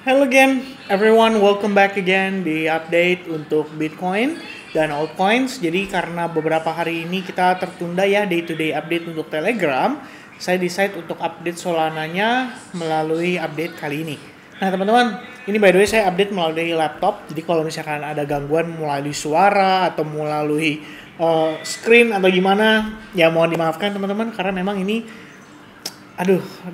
Hello again, everyone. Welcome back again di update untuk Bitcoin dan altcoins. Jadi karena beberapa hari ini kita tertunda ya day-to-day update untuk Telegram, saya decide untuk update Solananya melalui update kali ini. Nah teman-teman, ini by the way saya update melalui laptop. Jadi kalau misalkan ada gangguan melalui suara atau melalui screen atau gimana, ya mohon dimaafkan teman-teman karena memang ini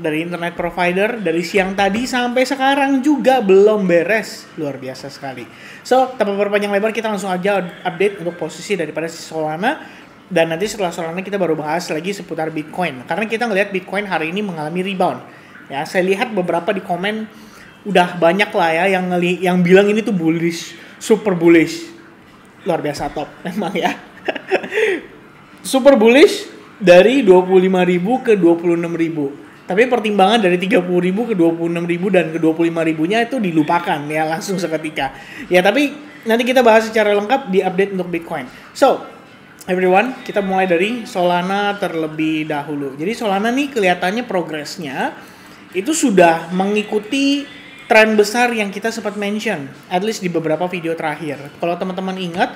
dari internet provider dari siang tadi sampai sekarang juga belum beres. Luar biasa sekali. So, tanpa berpanjang lebar kita langsung aja update untuk posisi daripada si Solana. Dan nanti setelah Solana kita baru bahas lagi seputar Bitcoin. Karena kita ngelihat Bitcoin hari ini mengalami rebound. Ya, saya lihat beberapa di komen udah banyak lah ya yang bilang ini tuh bullish, super bullish. Luar biasa top memang ya. Super bullish dari 25.000 ke 26.000. Tapi pertimbangan dari 30.000 ke 26.000 dan ke 25.000-nya itu dilupakan ya langsung seketika. Ya tapi nanti kita bahas secara lengkap di update untuk Bitcoin. So, everyone, kita mulai dari Solana terlebih dahulu. Jadi Solana nih kelihatannya progresnya itu sudah mengikuti tren besar yang kita sempat mention, at least di beberapa video terakhir. Kalau teman-teman ingat,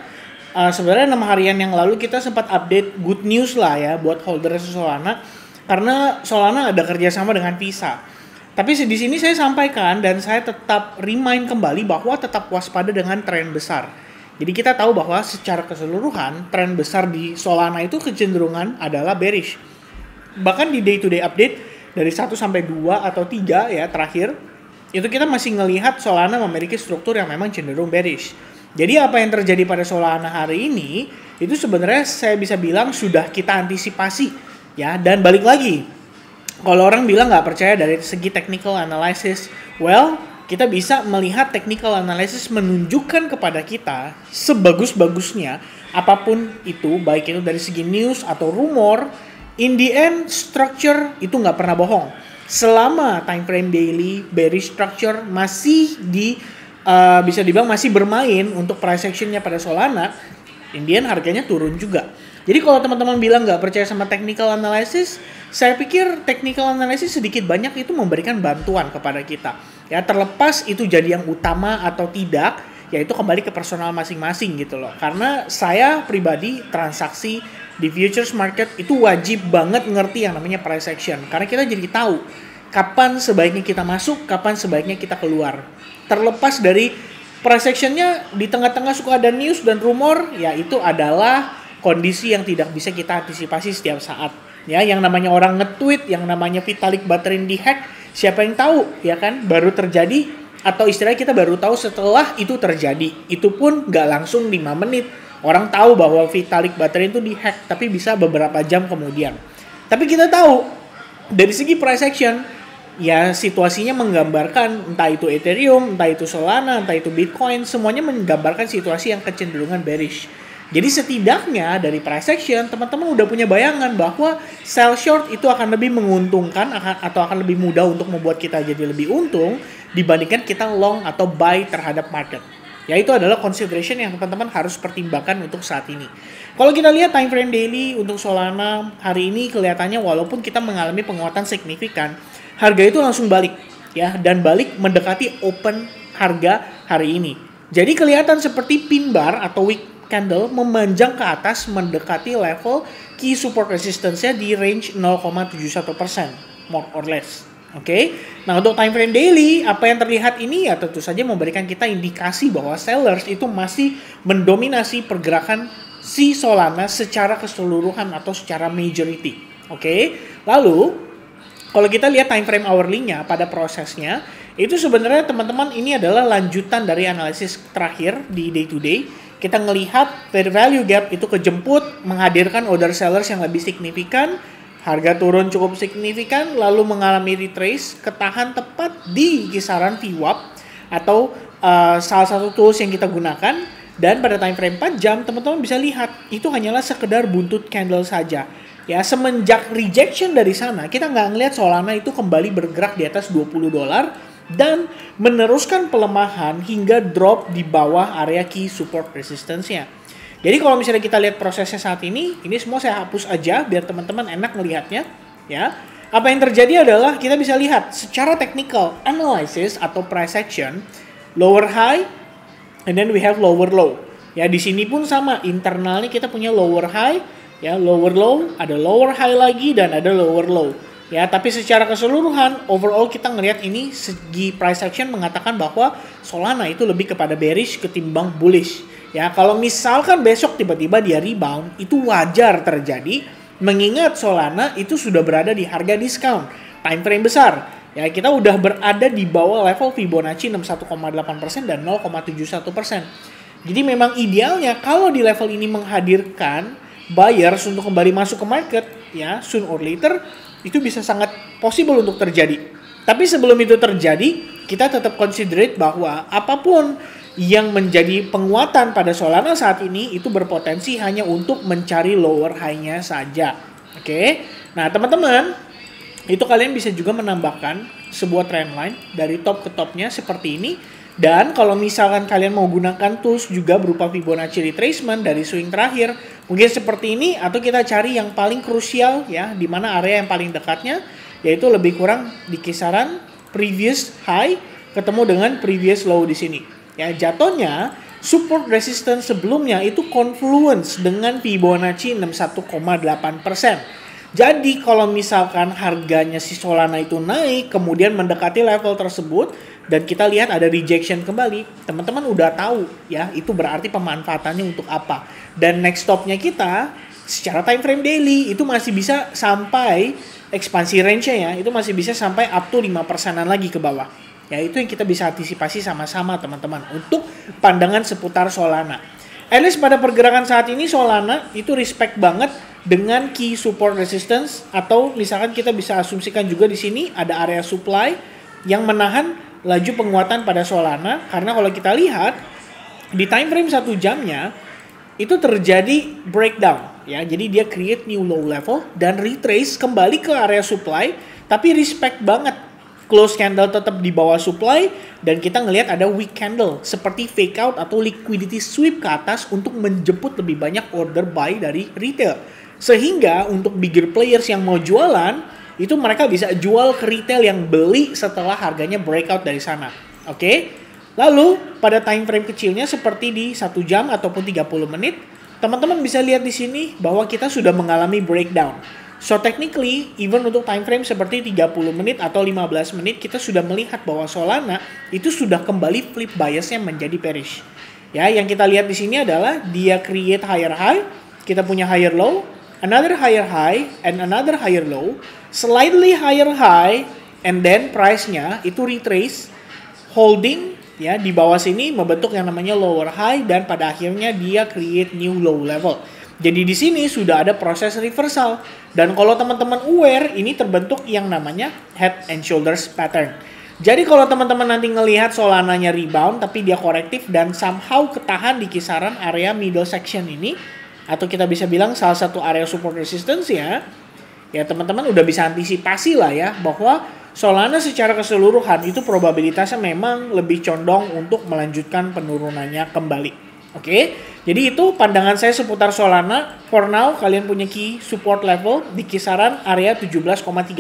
sebenarnya 6 harian yang lalu kita sempat update good news lah ya buat holder Solana karena Solana ada kerjasama dengan Visa. Tapi di sini saya sampaikan dan saya tetap remind kembali bahwa tetap waspada dengan tren besar. Jadi kita tahu bahwa secara keseluruhan tren besar di Solana itu kecenderungan adalah bearish. Bahkan di day-to-day update dari 1 sampai 2 atau 3 ya terakhir itu kita masih ngelihat Solana memiliki struktur yang memang cenderung bearish. Jadi apa yang terjadi pada Solana hari ini itu sebenarnya saya bisa bilang sudah kita antisipasi ya. Dan balik lagi, kalau orang bilang nggak percaya dari segi technical analysis, well kita bisa melihat technical analysis menunjukkan kepada kita sebagus-bagusnya apapun itu, baik itu dari segi news atau rumor, in the end structure itu nggak pernah bohong. Selama time frame daily bearish structure masih bisa dibilang masih bermain untuk price actionnya pada Solana, Indian harganya turun juga. Jadi kalau teman-teman bilang nggak percaya sama technical analysis, saya pikir technical analysis sedikit banyak itu memberikan bantuan kepada kita. Ya terlepas itu jadi yang utama atau tidak, ya itu kembali ke personal masing-masing gitu loh. Karena saya pribadi transaksi di futures market itu wajib banget ngerti yang namanya price action. Karena kita jadi tahu kapan sebaiknya kita masuk, kapan sebaiknya kita keluar. Terlepas dari price action-nya di tengah-tengah suka ada news dan rumor, ya itu adalah kondisi yang tidak bisa kita antisipasi setiap saat. Ya, yang namanya orang nge-tweet, yang namanya Vitalik Buterin dihack, siapa yang tahu, ya kan? Baru terjadi atau istilahnya kita baru tahu setelah itu terjadi. Itu pun nggak langsung 5 menit. Orang tahu bahwa Vitalik Buterin itu dihack, tapi bisa beberapa jam kemudian. Tapi kita tahu dari segi price action, ya situasinya menggambarkan entah itu Ethereum, entah itu Solana, entah itu Bitcoin, semuanya menggambarkan situasi yang kecenderungan bearish. Jadi setidaknya dari price action teman-teman udah punya bayangan bahwa sell short itu akan lebih menguntungkan atau akan lebih mudah untuk membuat kita jadi lebih untung dibandingkan kita long atau buy terhadap market. Ya itu adalah consideration yang teman-teman harus pertimbangkan untuk saat ini. Kalau kita lihat time frame daily untuk Solana hari ini kelihatannya walaupun kita mengalami penguatan signifikan, harga itu langsung balik ya dan balik mendekati open harga hari ini. Jadi kelihatan seperti pin bar atau wick candle memanjang ke atas mendekati level key support resistance-nya di range 0,71% more or less. Oke. Nah, untuk time frame daily apa yang terlihat ini ya tentu saja memberikan kita indikasi bahwa sellers itu masih mendominasi pergerakan si Solana secara keseluruhan atau secara majority. Oke. Lalu kalau kita lihat time frame hourly-nya pada prosesnya, itu sebenarnya teman-teman ini adalah lanjutan dari analisis terakhir di day to day. Kita ngelihat fair value gap itu kejemput, menghadirkan order sellers yang lebih signifikan, harga turun cukup signifikan, lalu mengalami retrace, ketahan tepat di kisaran VWAP atau salah satu tools yang kita gunakan. Dan pada time frame 4 jam, teman-teman bisa lihat, itu hanyalah sekedar buntut candle saja. Ya, semenjak rejection dari sana, kita nggak ngelihat Solana itu kembali bergerak di atas $20 dan meneruskan pelemahan hingga drop di bawah area key support resistance-nya. Jadi kalau misalnya kita lihat prosesnya saat ini semua saya hapus aja biar teman-teman enak melihatnya, ya. Apa yang terjadi adalah kita bisa lihat secara technical analysis atau price action, lower high and then we have lower low. Ya, di sini pun sama, internalnya kita punya lower high, ya, lower low, ada lower high lagi dan ada lower low. Ya, tapi secara keseluruhan overall kita ngelihat ini segi price action mengatakan bahwa Solana itu lebih kepada bearish ketimbang bullish. Ya, kalau misalkan besok tiba-tiba dia rebound, itu wajar terjadi mengingat Solana itu sudah berada di harga diskon, time frame besar. Ya, kita udah berada di bawah level Fibonacci 61,8% dan 0,71%. Jadi memang idealnya kalau di level ini menghadirkan buyers untuk kembali masuk ke market, ya, soon or later itu bisa sangat possible untuk terjadi. Tapi sebelum itu terjadi, kita tetap considerate bahwa apapun yang menjadi penguatan pada Solana saat ini itu berpotensi hanya untuk mencari lower high-nya saja. Oke. Nah, teman-teman, itu kalian bisa juga menambahkan sebuah trendline dari top ke topnya seperti ini. Dan kalau misalkan kalian mau gunakan tools juga berupa Fibonacci retracement dari swing terakhir, mungkin seperti ini, atau kita cari yang paling krusial, ya, di mana area yang paling dekatnya, yaitu lebih kurang di kisaran previous high ketemu dengan previous low di sini. Ya, jatuhnya support resistance sebelumnya itu confluence dengan Fibonacci 61,8%. Jadi kalau misalkan harganya si Solana itu naik, kemudian mendekati level tersebut, dan kita lihat ada rejection kembali, teman-teman udah tahu, ya, itu berarti pemanfaatannya untuk apa. Dan next stopnya kita, secara time frame daily, itu masih bisa sampai ekspansi range-nya, ya, itu masih bisa sampai up to 5%-an lagi ke bawah. Ya, itu yang kita bisa antisipasi sama-sama, teman-teman, untuk pandangan seputar Solana. At least pada pergerakan saat ini Solana itu respect banget dengan key support resistance, atau misalkan kita bisa asumsikan juga di sini ada area supply yang menahan laju penguatan pada Solana, karena kalau kita lihat di time frame 1 jamnya itu terjadi breakdown, ya. Jadi dia create new low level dan retrace kembali ke area supply, tapi respect banget close candle tetap di bawah supply, dan kita ngelihat ada weak candle seperti fake out atau liquidity sweep ke atas untuk menjemput lebih banyak order buy dari retail. Sehingga untuk bigger players yang mau jualan, itu mereka bisa jual ke retail yang beli setelah harganya breakout dari sana. Oke? Lalu pada time frame kecilnya seperti di 1 jam ataupun 30 menit, teman-teman bisa lihat di sini bahwa kita sudah mengalami breakdown. So technically, even untuk time frame seperti 30 menit atau 15 menit, kita sudah melihat bahwa Solana itu sudah kembali flip biasnya menjadi bearish. Ya, yang kita lihat di sini adalah dia create higher high, kita punya higher low, another higher high, and another higher low, slightly higher high, and then price-nya itu retrace, holding, ya, di bawah sini membentuk yang namanya lower high, dan pada akhirnya dia create new low level. Jadi di sini sudah ada proses reversal, dan kalau teman-teman aware, ini terbentuk yang namanya head and shoulders pattern. Jadi kalau teman-teman nanti ngelihat Solananya rebound tapi dia korektif dan somehow ketahan di kisaran area middle section ini, atau kita bisa bilang salah satu area support resistance, ya teman-teman udah bisa antisipasi lah, ya, bahwa Solana secara keseluruhan itu probabilitasnya memang lebih condong untuk melanjutkan penurunannya kembali. Oke, jadi itu pandangan saya seputar Solana. For now, kalian punya key support level di kisaran area $17,322,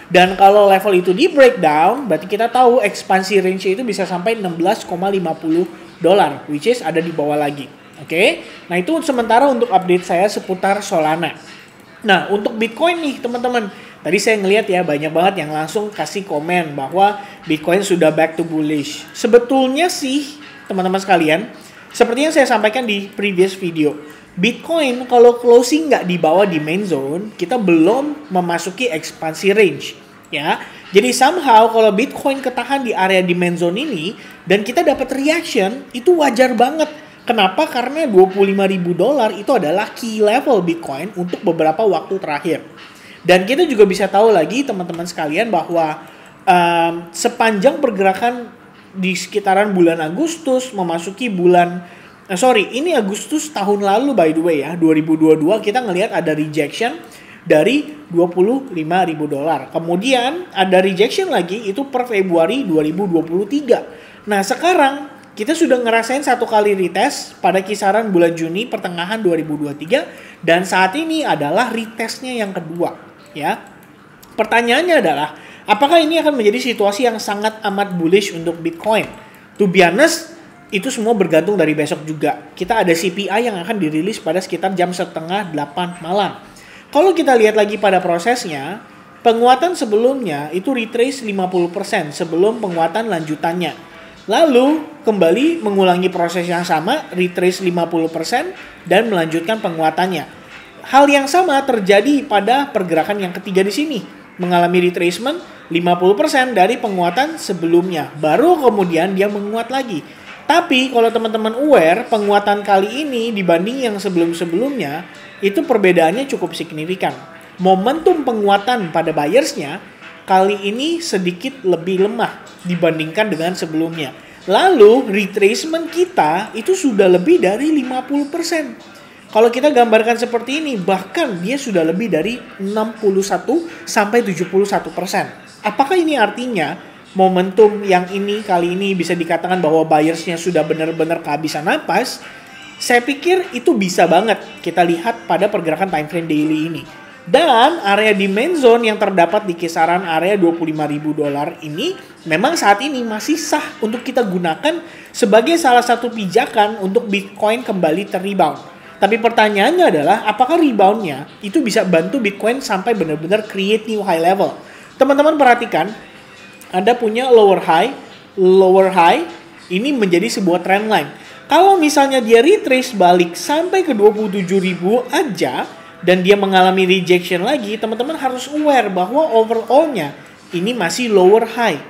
dan kalau level itu di breakdown, berarti kita tahu ekspansi range itu bisa sampai $16,50, which is ada di bawah lagi. Oke, nah itu sementara untuk update saya seputar Solana. Nah, untuk Bitcoin nih teman-teman, tadi saya ngelihat ya banyak banget yang langsung kasih komen bahwa Bitcoin sudah back to bullish. Sebetulnya sih teman-teman sekalian, seperti yang saya sampaikan di previous video, Bitcoin kalau closing nggak di bawah di main zone, kita belum memasuki ekspansi range, ya. Jadi somehow kalau Bitcoin ketahan di area di main zone ini dan kita dapat reaction, itu wajar banget. Kenapa? Karena $25.000 itu adalah key level Bitcoin untuk beberapa waktu terakhir. Dan kita juga bisa tahu lagi teman-teman sekalian bahwa sepanjang pergerakan di sekitaran bulan Agustus memasuki ini Agustus tahun lalu by the way, ya, 2022, kita ngelihat ada rejection dari $25.000. Kemudian ada rejection lagi itu per Februari 2023. Nah, sekarang kita sudah ngerasain satu kali retest pada kisaran bulan Juni pertengahan 2023, dan saat ini adalah retestnya yang kedua, ya. Pertanyaannya adalah, apakah ini akan menjadi situasi yang sangat amat bullish untuk Bitcoin? To be honest, itu semua bergantung dari besok juga. Kita ada CPI yang akan dirilis pada sekitar jam setengah 8 malam. Kalau kita lihat lagi pada prosesnya, penguatan sebelumnya itu retrace 50% sebelum penguatan lanjutannya. Lalu kembali mengulangi proses yang sama, retrace 50% dan melanjutkan penguatannya. Hal yang sama terjadi pada pergerakan yang ketiga di sini, mengalami retracement 50% dari penguatan sebelumnya. Baru kemudian dia menguat lagi. Tapi kalau teman-teman aware, penguatan kali ini dibanding yang sebelum-sebelumnya, itu perbedaannya cukup signifikan. Momentum penguatan pada buyersnya kali ini sedikit lebih lemah dibandingkan dengan sebelumnya. Lalu retracement kita itu sudah lebih dari 50%. Kalau kita gambarkan seperti ini, bahkan dia sudah lebih dari 61 sampai 71%. Apakah ini artinya momentum yang ini kali ini bisa dikatakan bahwa buyersnya sudah benar-benar kehabisan napas? Saya pikir itu bisa banget kita lihat pada pergerakan time frame daily ini. Dan area demand zone yang terdapat di kisaran area $25.000 ini memang saat ini masih sah untuk kita gunakan sebagai salah satu pijakan untuk Bitcoin kembali ter-rebound. Tapi pertanyaannya adalah, apakah reboundnya itu bisa bantu Bitcoin sampai benar-benar create new high level? Teman-teman perhatikan, Anda punya lower high, ini menjadi sebuah trend line. Kalau misalnya dia retrace balik sampai ke 27.000 aja, dan dia mengalami rejection lagi, teman-teman harus aware bahwa overall-nya ini masih lower high.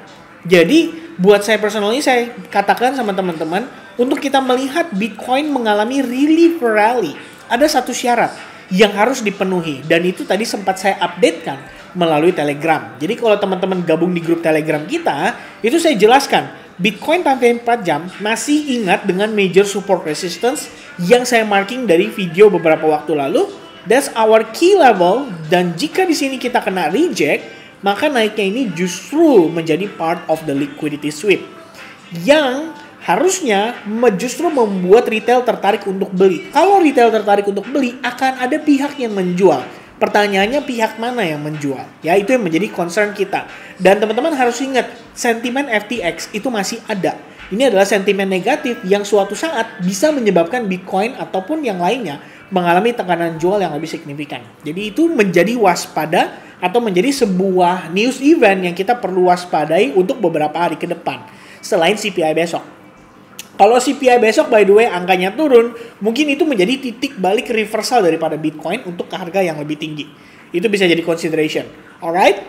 Jadi, buat saya personally, saya katakan sama teman-teman, untuk kita melihat Bitcoin mengalami relief rally, ada satu syarat yang harus dipenuhi. Dan itu tadi sempat saya updatekan melalui Telegram. Jadi kalau teman-teman gabung di grup Telegram kita, itu saya jelaskan, Bitcoin time frame 4 jam masih ingat dengan major support resistance yang saya marking dari video beberapa waktu lalu. That's our key level, dan jika di sini kita kena reject, maka naiknya ini justru menjadi part of the liquidity sweep yang harusnya justru membuat retail tertarik untuk beli. Kalau retail tertarik untuk beli, akan ada pihak yang menjual. Pertanyaannya pihak mana yang menjual? Ya, itu yang menjadi concern kita. Dan teman-teman harus ingat, sentimen FTX itu masih ada. Ini adalah sentimen negatif yang suatu saat bisa menyebabkan Bitcoin ataupun yang lainnya mengalami tekanan jual yang lebih signifikan. Jadi itu menjadi waspada atau menjadi sebuah news event yang kita perlu waspadai untuk beberapa hari ke depan. Selain CPI besok. Kalau CPI besok by the way angkanya turun, mungkin itu menjadi titik balik reversal daripada Bitcoin untuk ke harga yang lebih tinggi. Itu bisa jadi consideration. Alright?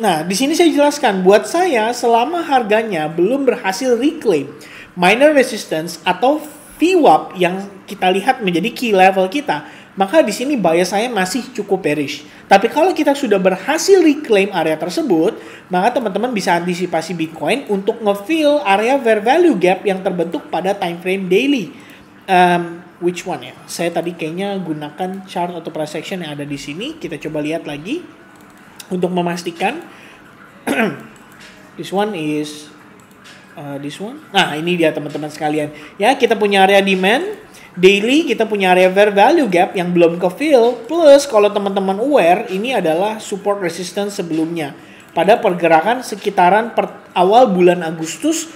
Nah, di sini saya jelaskan, buat saya selama harganya belum berhasil reclaim minor resistance atau VWAP yang kita lihat menjadi key level kita, maka di sini bias saya masih cukup bearish. Tapi kalau kita sudah berhasil reclaim area tersebut, maka teman-teman bisa antisipasi Bitcoin untuk nge-fill area fair value gap yang terbentuk pada time frame daily. Which one ya? Saya tadi kayaknya gunakan chart atau price action yang ada di sini. Kita coba lihat lagi untuk memastikan. This one is this one. Nah, ini dia teman-teman sekalian. Ya, kita punya area demand daily, kita punya area fair value gap yang belum ke-fill. Plus, kalau teman-teman aware, ini adalah support resistance sebelumnya. Pada pergerakan sekitaran awal bulan Agustus,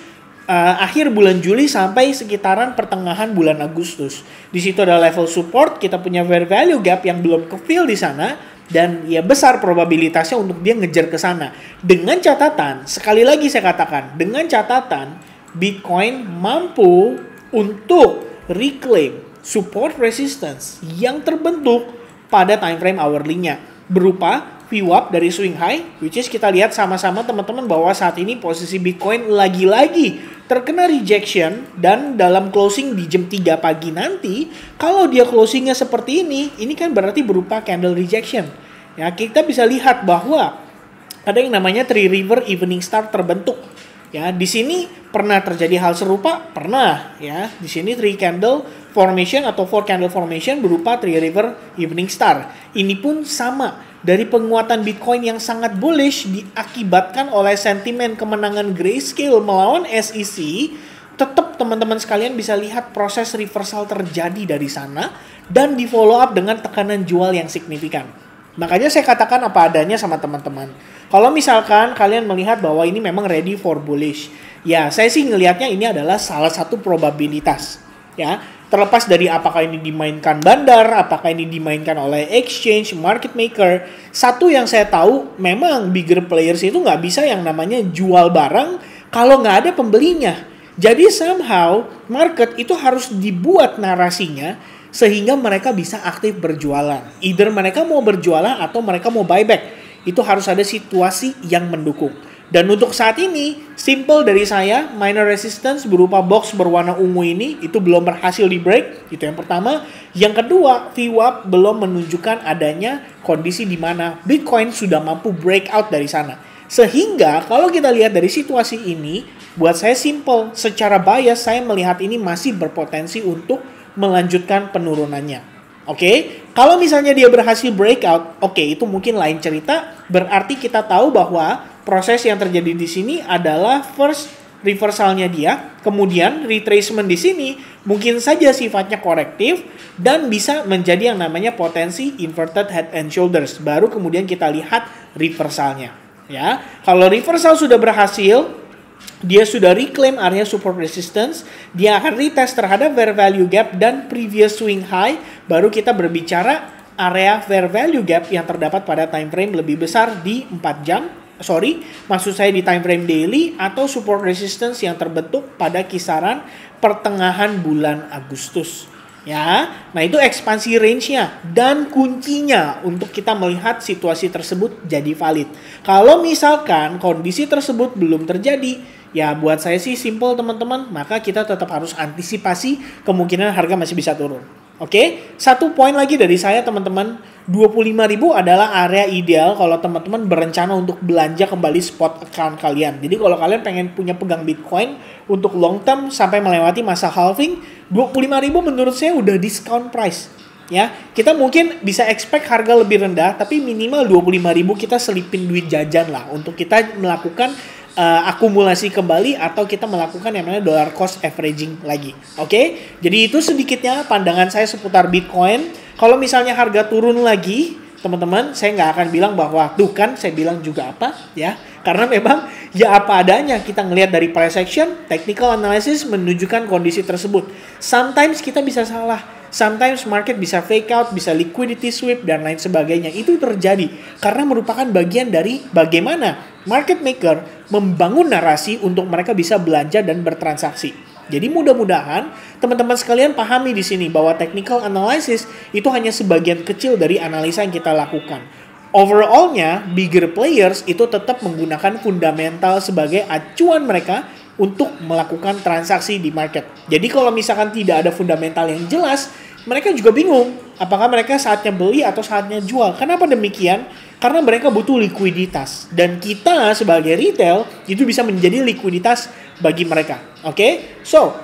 akhir bulan Juli sampai sekitaran pertengahan bulan Agustus. Di situ ada level support, kita punya fair value gap yang belum ke-fill di sana. Dan ya besar probabilitasnya untuk dia ngejar ke sana. Dengan catatan, sekali lagi saya katakan, dengan catatan Bitcoin mampu untuk reclaim support resistance yang terbentuk pada time frame hourly-nya berupa VWAP dari swing high, which is kita lihat sama-sama teman-teman bahwa saat ini posisi Bitcoin lagi-lagi terkena rejection, dan dalam closing di jam 3 pagi nanti, kalau dia closingnya seperti ini kan berarti berupa candle rejection. Ya, kita bisa lihat bahwa ada yang namanya Three River Evening Star terbentuk. Ya, di sini pernah terjadi hal serupa? Pernah, ya. Di sini 3 candle formation atau 4 candle formation berupa Three River Evening Star. Ini pun sama, dari penguatan Bitcoin yang sangat bullish diakibatkan oleh sentimen kemenangan Grayscale melawan SEC, tetap teman-teman sekalian bisa lihat proses reversal terjadi dari sana dan di follow up dengan tekanan jual yang signifikan. Makanya saya katakan apa adanya sama teman-teman. Kalau misalkan kalian melihat bahwa ini memang ready for bullish, ya saya sih ngelihatnya ini adalah salah satu probabilitas. Ya, terlepas dari apakah ini dimainkan bandar, apakah ini dimainkan oleh exchange, market maker, satu yang saya tahu memang bigger players itu nggak bisa yang namanya jual barang kalau nggak ada pembelinya. Jadi somehow market itu harus dibuat narasinya sehingga mereka bisa aktif berjualan. Either mereka mau berjualan atau mereka mau buyback. Itu harus ada situasi yang mendukung. Dan untuk saat ini, simple dari saya, minor resistance berupa box berwarna ungu ini, itu belum berhasil di break. Itu yang pertama. Yang kedua, VWAP belum menunjukkan adanya kondisi di mana Bitcoin sudah mampu breakout dari sana. Sehingga kalau kita lihat dari situasi ini, buat saya simple. Secara bias, saya melihat ini masih berpotensi untuk melanjutkan penurunannya. Oke, kalau misalnya dia berhasil breakout, oke, itu mungkin lain cerita. Berarti kita tahu bahwa proses yang terjadi di sini adalah first reversalnya dia, kemudian retracement di sini mungkin saja sifatnya korektif dan bisa menjadi yang namanya potensi inverted head and shoulders. Baru kemudian kita lihat reversalnya. Ya, kalau reversal sudah berhasil, dia sudah reclaim area support resistance, dia akan retest terhadap fair value gap dan previous swing high, baru kita berbicara area fair value gap yang terdapat pada time frame lebih besar di 4 jam. Maksud saya di time frame daily atau support resistance yang terbentuk pada kisaran pertengahan bulan Agustus. Ya, nah itu ekspansi range-nya dan kuncinya untuk kita melihat situasi tersebut jadi valid. Kalau misalkan kondisi tersebut belum terjadi, ya buat saya sih simple teman-teman, maka kita tetap harus antisipasi kemungkinan harga masih bisa turun. Oke, satu poin lagi dari saya teman-teman, 25.000 adalah area ideal kalau teman-teman berencana untuk belanja kembali spot account kalian. Jadi kalau kalian pengen punya pegang Bitcoin untuk long term sampai melewati masa halving, 25.000 menurut saya udah discount price. Ya, kita mungkin bisa expect harga lebih rendah, tapi minimal 25.000 kita selipin duit jajan lah untuk kita melakukan akumulasi kembali atau kita melakukan yang namanya dollar cost averaging lagi. Oke? Jadi itu sedikitnya pandangan saya seputar Bitcoin. Kalau misalnya harga turun lagi, teman-teman, saya nggak akan bilang bahwa tuh kan saya bilang juga apa ya. Karena memang ya apa adanya kita ngelihat dari price action, technical analysis menunjukkan kondisi tersebut. Sometimes kita bisa salah. Sometimes market bisa fake out, bisa liquidity sweep, dan lain sebagainya. Itu terjadi karena merupakan bagian dari bagaimana market maker membangun narasi untuk mereka bisa belanja dan bertransaksi. Jadi mudah-mudahan teman-teman sekalian pahami di sini bahwa technical analysis itu hanya sebagian kecil dari analisa yang kita lakukan. Overall-nya, bigger players itu tetap menggunakan fundamental sebagai acuan mereka untuk melakukan transaksi di market. Jadi kalau misalkan tidak ada fundamental yang jelas, mereka juga bingung apakah mereka saatnya beli atau saatnya jual. Kenapa demikian? Karena mereka butuh likuiditas. Dan kita sebagai retail itu bisa menjadi likuiditas bagi mereka. Oke? So,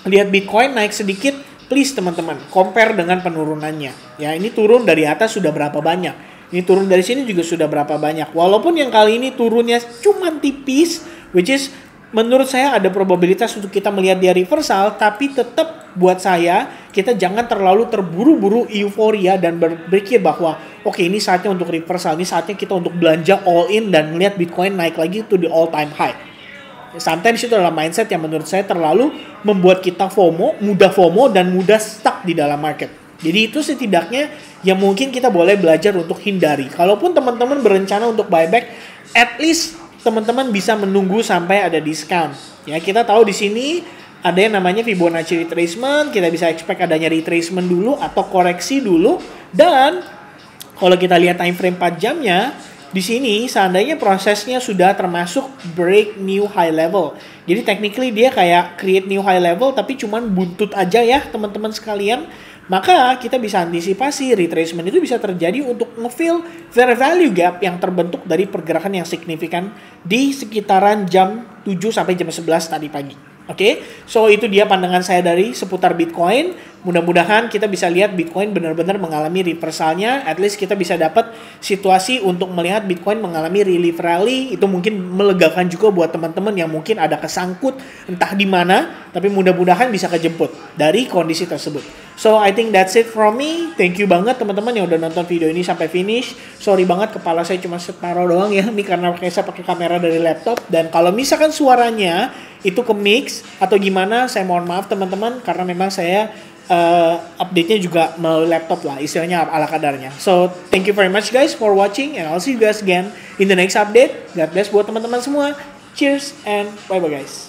lihat Bitcoin naik sedikit, please teman-teman, compare dengan penurunannya. Ya, ini turun dari atas sudah berapa banyak. Ini turun dari sini juga sudah berapa banyak. Walaupun yang kali ini turunnya cuma tipis, which is menurut saya ada probabilitas untuk kita melihat dia reversal, tapi tetap buat saya kita jangan terlalu terburu-buru euforia dan berpikir bahwa oke, ini saatnya untuk reversal, ini saatnya kita untuk belanja all in dan melihat Bitcoin naik lagi to the all time high. Sometimes itu adalah mindset yang menurut saya terlalu membuat kita mudah FOMO dan mudah stuck di dalam market. Jadi itu setidaknya yang mungkin kita boleh belajar untuk hindari. Kalaupun teman-teman berencana untuk buyback, at least teman-teman bisa menunggu sampai ada diskon. Ya, kita tahu di sini ada yang namanya Fibonacci retracement, kita bisa expect adanya retracement dulu atau koreksi dulu. Dan kalau kita lihat time frame 4 jamnya, di sini seandainya prosesnya sudah termasuk break new high level. Jadi technically dia kayak create new high level tapi cuman buntut aja ya teman-teman sekalian. Maka kita bisa antisipasi retracement itu bisa terjadi untuk nge-fill fair value gap yang terbentuk dari pergerakan yang signifikan di sekitaran jam 7 sampai jam 11 tadi pagi. Oke, so itu dia pandangan saya dari seputar Bitcoin. mudah-mudahan kita bisa lihat Bitcoin benar-benar mengalami reversalnya. At least kita bisa dapat situasi untuk melihat Bitcoin mengalami relief rally. Itu mungkin melegakan juga buat teman-teman yang mungkin ada kesangkut entah di mana, tapi mudah-mudahan bisa kejemput dari kondisi tersebut. So I think that's it from me. Thank you banget teman-teman yang udah nonton video ini sampai finish. Sorry banget kepala saya cuma separuh doang ya, ini karena saya pakai kamera dari laptop. Dan kalau misalkan suaranya itu ke mix atau gimana, saya mohon maaf teman-teman, karena memang saya update-nya juga melalui laptop lah, istilahnya ala kadarnya. So, thank you very much guys for watching, and I'll see you guys again in the next update. God bless buat teman-teman semua. Cheers and bye-bye guys.